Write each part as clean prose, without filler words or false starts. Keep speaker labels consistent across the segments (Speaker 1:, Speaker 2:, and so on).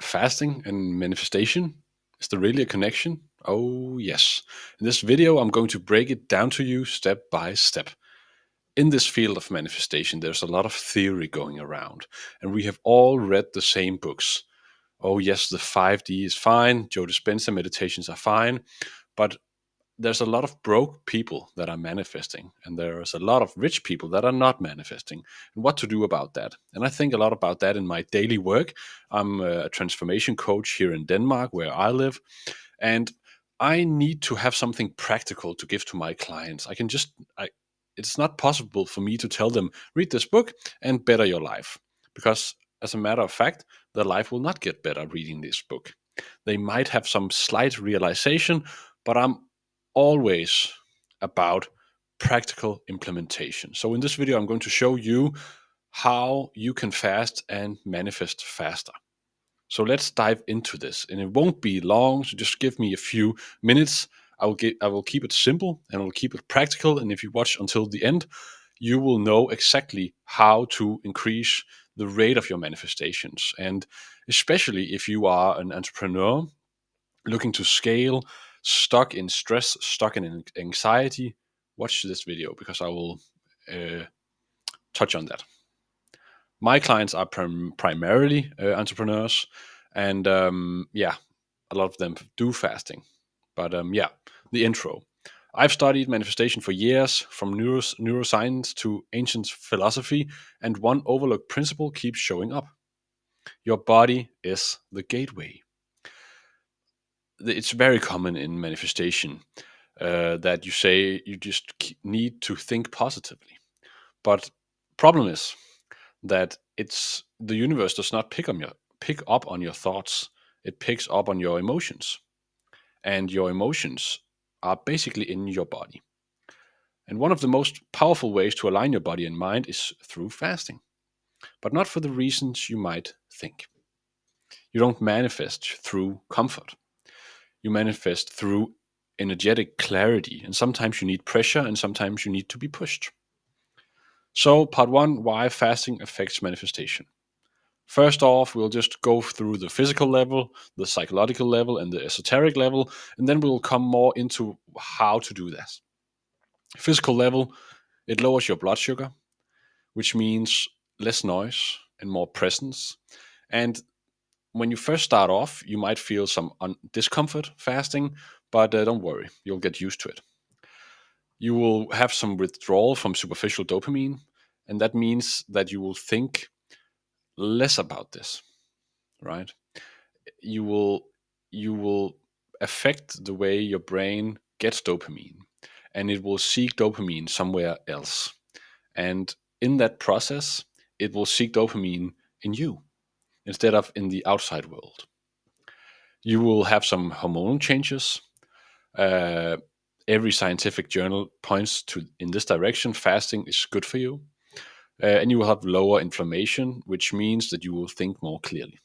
Speaker 1: Fasting and manifestation? Is there really a connection? Oh, yes. In this video, I'm going to break it down to you step by step. In this field of manifestation, there's a lot of theory going around, and we have all read the same books. Oh, yes, the 5D is fine, Joe Dispenza meditations are fine, but there's a lot of broke people that are manifesting, and there's a lot of rich people that are not manifesting, and what to do about that. And I think a lot about that in my daily work. I'm a transformation coach here in Denmark, where I live, and I need to have something practical to give to my clients. It's not possible for me to tell them, read this book and better your life, because as a matter of fact, their life will not get better reading this book. They might have some slight realization, but I'm always about practical implementation. So in this video, I'm going to show you how you can fast and manifest faster. So let's dive into this, and it won't be long. So just give me a few minutes. I will keep it simple and I will keep it practical. And if you watch until the end, you will know exactly how to increase the rate of your manifestations. And especially if you are an entrepreneur looking to scale, stuck in stress, stuck in anxiety, watch this video because I will uh, touch on that. My clients are primarily entrepreneurs, and a lot of them do fasting. But the intro. I've studied manifestation for years, from neuroscience to ancient philosophy, and one overlooked principle keeps showing up. Your body is the gateway. It's very common in manifestation that you say you just need to think positively. But problem is that it's the universe does not pick up on your thoughts. It picks up on your emotions, and your emotions are basically in your body. And one of the most powerful ways to align your body and mind is through fasting, but not for the reasons you might think. You don't manifest through comfort. You manifest through energetic clarity, and sometimes you need pressure, and sometimes you need to be pushed. So, part one: why fasting affects manifestation. First off, we'll just go through the physical level, the psychological level, and the esoteric level, and then we'll come more into how to do this. Physical level, it lowers your blood sugar, which means less noise and more presence. And when you first start off, you might feel some discomfort fasting, but don't worry, you'll get used to it. You will have some withdrawal from superficial dopamine, and that means that you will think less about this, right? you will you will affect the way your brain gets dopamine, and it will seek dopamine somewhere else. And in that process, it will seek dopamine in you instead of in the outside world. You will have some hormonal changes. uh, every scientific journal points to in this direction. Fasting is good for you. And you will have lower inflammation, which means that you will think more clearly.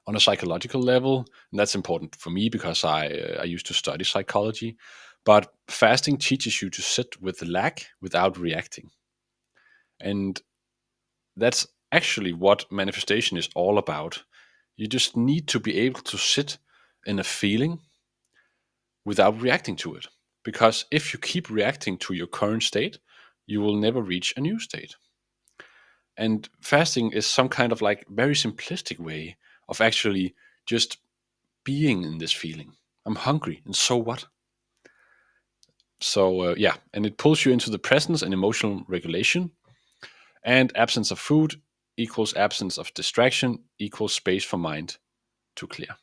Speaker 1: On a psychological level, and that's important for me because I used to study psychology. But fasting teaches you to sit with lack without reacting, and that's actually what manifestation is all about. You just need to be able to sit in a feeling without reacting to it, because if you keep reacting to your current state, you will never reach a new state. And fasting is some kind of like very simplistic way of actually just being in this feeling. I'm hungry, and so what? So, and it pulls you into the presence and emotional regulation. And absence of food equals absence of distraction equals space for mind to clear.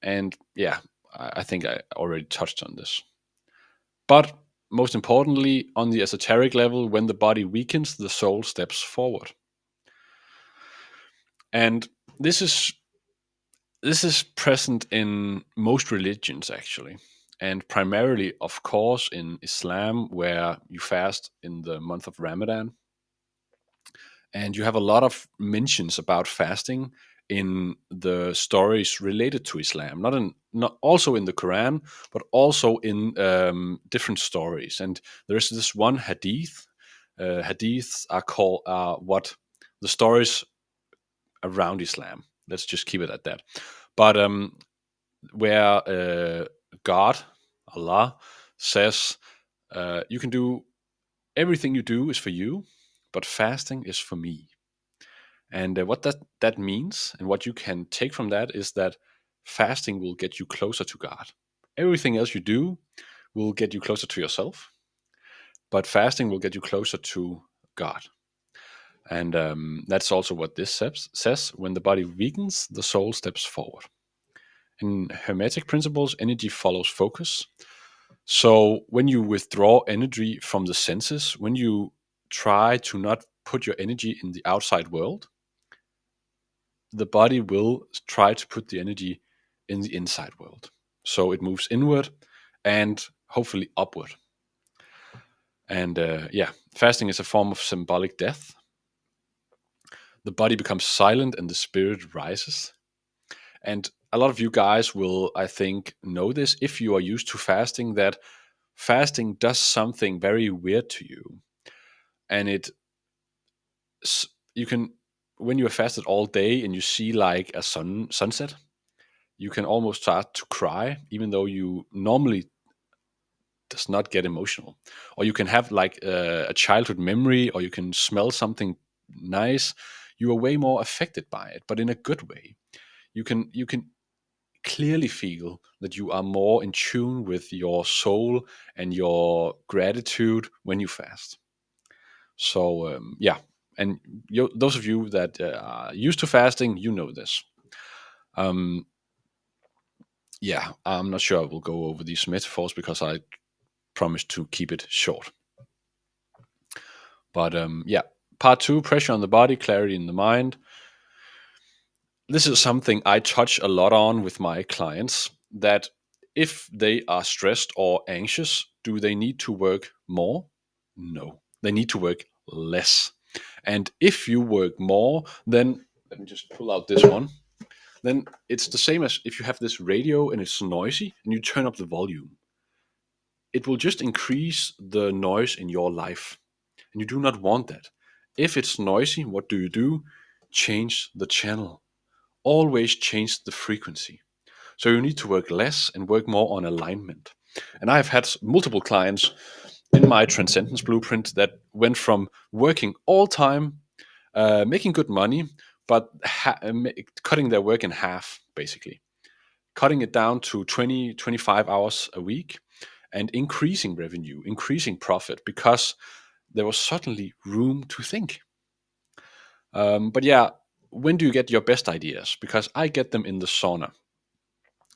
Speaker 1: And yeah, I think I already touched on this. But most importantly, on the esoteric level, when the body weakens, the soul steps forward. And this is this is present in most religions actually, and primarily, of course, in Islam, where you fast in the month of Ramadan. And you have a lot of mentions about fasting in the stories related to Islam, not also in the Quran, but also in different stories. And there's this one hadith. Hadiths are called what the stories around Islam. Let's just keep it at that. But where God, Allah, says you can do everything you do is for you, but fasting is for me. And what that means, and what you can take from that, is that fasting will get you closer to God. Everything else you do will get you closer to yourself, but fasting will get you closer to God. And that's also what this says: when the body weakens, the soul steps forward. In Hermetic principles, energy follows focus. So when you withdraw energy from the senses, when you try to not put your energy in the outside world, the body will try to put the energy in the inside world. So it moves inward and hopefully upward. And fasting is a form of symbolic death. The body becomes silent and the spirit rises. And a lot of you guys will, I think, know this if you are used to fasting, that fasting does something very weird to you. And you can, when you have fasted all day and you see like a sunset, you can almost start to cry, even though you normally does not get emotional. Or you can have like a childhood memory, or you can smell something nice. You are way more affected by it, but in a good way. You can clearly feel that you are more in tune with your soul and your gratitude when you fast. So and those of you that are used to fasting, you know this. Um, I'm not sure I will go over these metaphors because I promised to keep it short. But part two: pressure on the body, clarity in the mind. This is something I touch a lot on with my clients, that if they are stressed or anxious, do they need to work more? No, they need to work less. And if you work more, then let me just pull out this one. Then it's the same as if you have this radio and it's noisy and you turn up the volume. It will just increase the noise in your life. And you do not want that. If it's noisy, what do? Change the channel. Always change the frequency. So you need to work less and work more on alignment. And I've had multiple clients in my transcendence blueprint that went from working all time, making good money, but cutting their work in half, basically. Cutting it down to 20, 25 hours a week and increasing revenue, increasing profit, because there was suddenly room to think. But when do you get your best ideas? Because I get them in the sauna.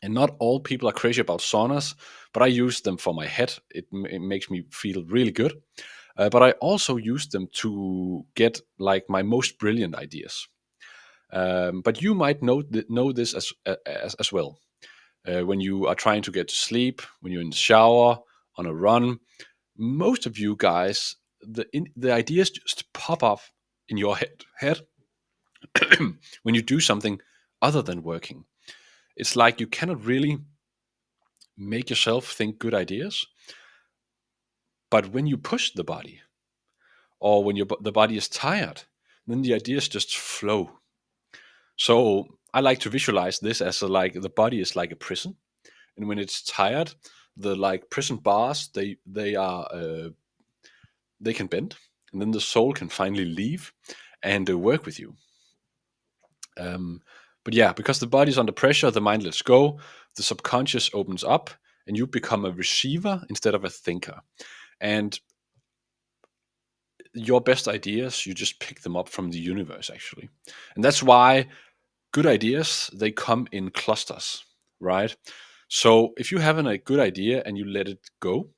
Speaker 1: And not all people are crazy about saunas, but I use them for my head. It makes me feel really good. But I also use them to get like my most brilliant ideas. But you might know this as well. When you are trying to get to sleep, when you're in the shower, on a run, most of you guys, the ideas just pop up in your head when you do something other than working. It's like you cannot really make yourself think good ideas, but when you push the body, or when the body is tired, then the ideas just flow. So I like to visualize this as like the body is like a prison, and when it's tired, the like prison bars they can bend, and then the soul can finally leave and work with you. Um, but because the body's under pressure, the mind lets go, the subconscious opens up, and you become a receiver instead of a thinker. And your best ideas, you just pick them up from the universe, actually. And that's why good ideas, they come in clusters, right? So if you have a good idea and you let it go,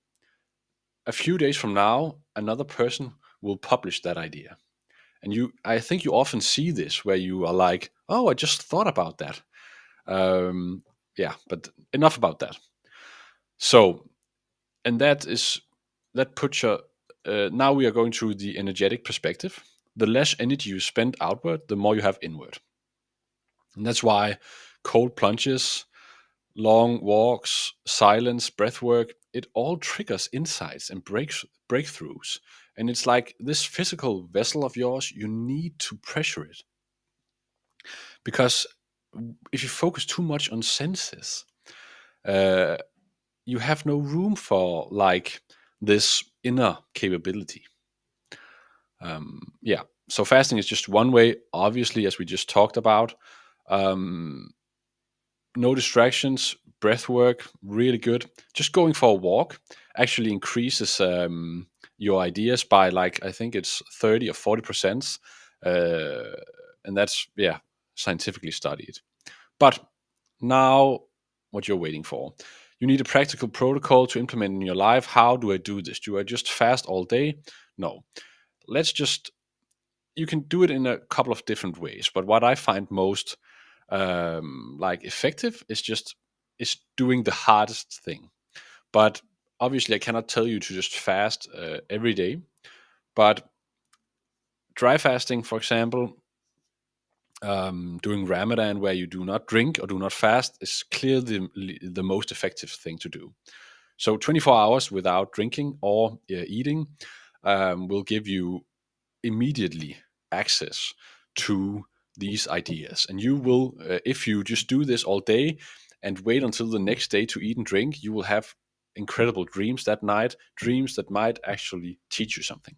Speaker 1: a few days from now, another person will publish that idea. And I think you often see this where you are like, oh, I just thought about that. But enough about that. So, and that puts your, now we are going through the energetic perspective. The less energy you spend outward, the more you have inward. And that's why cold plunges, long walks, silence, breath work, it all triggers insights and breakthroughs. And it's like this physical vessel of yours, you need to pressure it. Because if you focus too much on senses, uh, you have no room for like this inner capability. Yeah. So fasting is just one way, obviously, as we just talked about. Um, no distractions, breath work, really good. Just going for a walk actually increases your ideas by like, I think it's 30 or 40%. Uh, and that's, yeah, scientifically studied. But now, what you're waiting for. You need a practical protocol to implement in your life. How do I do this? Do I just fast all day? No. Let's just, you can do it in a couple of different ways. But what I find most like effective is doing the hardest thing. But obviously, I cannot tell you to just fast every day. But dry fasting, for example, doing Ramadan where you do not drink or do not fast is clearly the most effective thing to do. So 24 hours without drinking or eating will give you immediately access to these ideas. And you will, if you just do this all day and wait until the next day to eat and drink, you will have incredible dreams that night, dreams that might actually teach you something.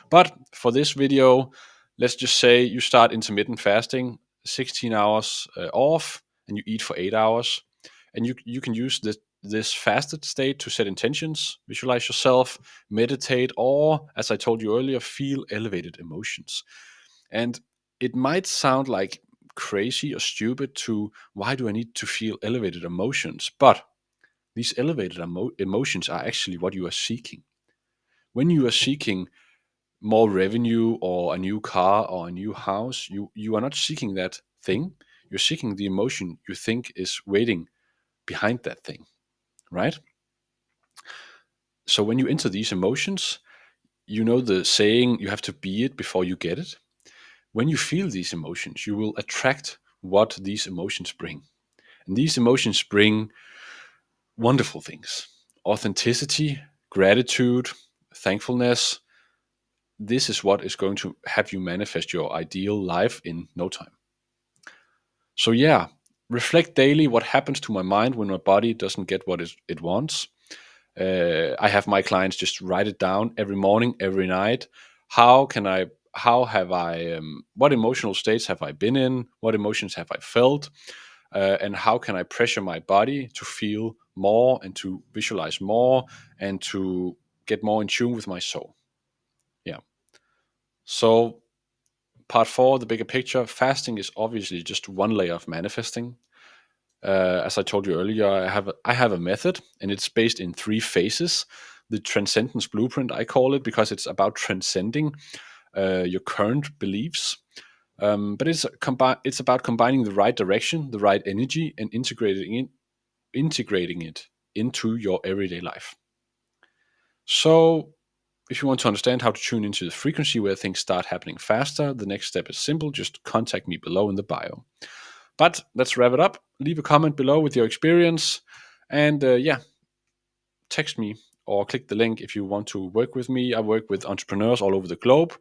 Speaker 1: But for this video, let's just say you start intermittent fasting, 16 hours off, and you eat for 8 hours. And you can use this fasted state to set intentions, visualize yourself, meditate, or, as I told you earlier, feel elevated emotions. And it might sound like crazy or stupid to why do I need to feel elevated emotions? But these elevated emotions are actually what you are seeking. When you are seeking more revenue or a new car or a new house, you are not seeking that thing. You're seeking the emotion you think is waiting behind that thing, right? So when you enter these emotions, you know the saying, you have to be it before you get it. When you feel these emotions, you will attract what these emotions bring. And these emotions bring wonderful things: authenticity, gratitude, thankfulness. This is what is going to have you manifest your ideal life in no time. So, yeah, reflect daily what happens to my mind when my body doesn't get what it wants. I have my clients just write it down every morning, every night. How can I? How have I? What emotional states have I been in? What emotions have I felt? And how can I pressure my body to feel more and to visualize more and to get more in tune with my soul? Yeah. So part four, the bigger picture. Fasting is obviously just one layer of manifesting. As I told you earlier, I have a method, and it's based in 3 phases. The transcendence blueprint, I call it, because it's about transcending your current beliefs. But it's about combining the right direction, the right energy, and integrating it into your everyday life. So, if you want to understand how to tune into the frequency where things start happening faster, the next step is simple. Just contact me below in the bio. But let's wrap it up. Leave a comment below with your experience. And yeah, text me or click the link if you want to work with me. I work with entrepreneurs all over the globe.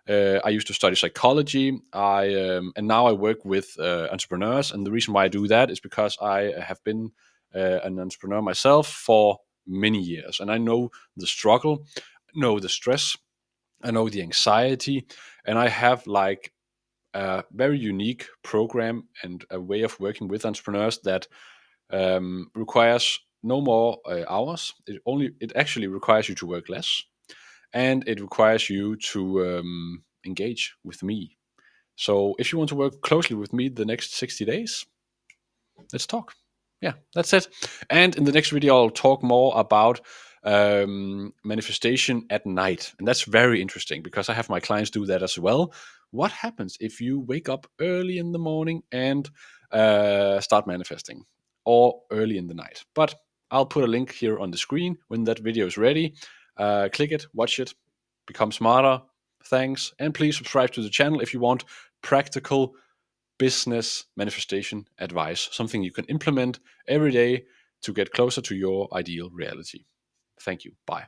Speaker 1: I used to study psychology. And now I work with entrepreneurs. And the reason why I do that is because I have been an entrepreneur myself for many years, and I know the struggle, know the stress, I know the anxiety, and I have like a very unique program and a way of working with entrepreneurs that requires no more hours. It actually requires you to work less, and it requires you to engage with me. So if you want to work closely with me the next 60 days, let's talk. Yeah, that's it. And in the next video, I'll talk more about manifestation at night. And that's very interesting because I have my clients do that as well. What happens if you wake up early in the morning and start manifesting, or early in the night? But I'll put a link here on the screen when that video is ready. Click it, watch it, become smarter. Thanks. And please subscribe to the channel if you want practical business manifestation advice, something you can implement every day to get closer to your ideal reality. Thank you. Bye.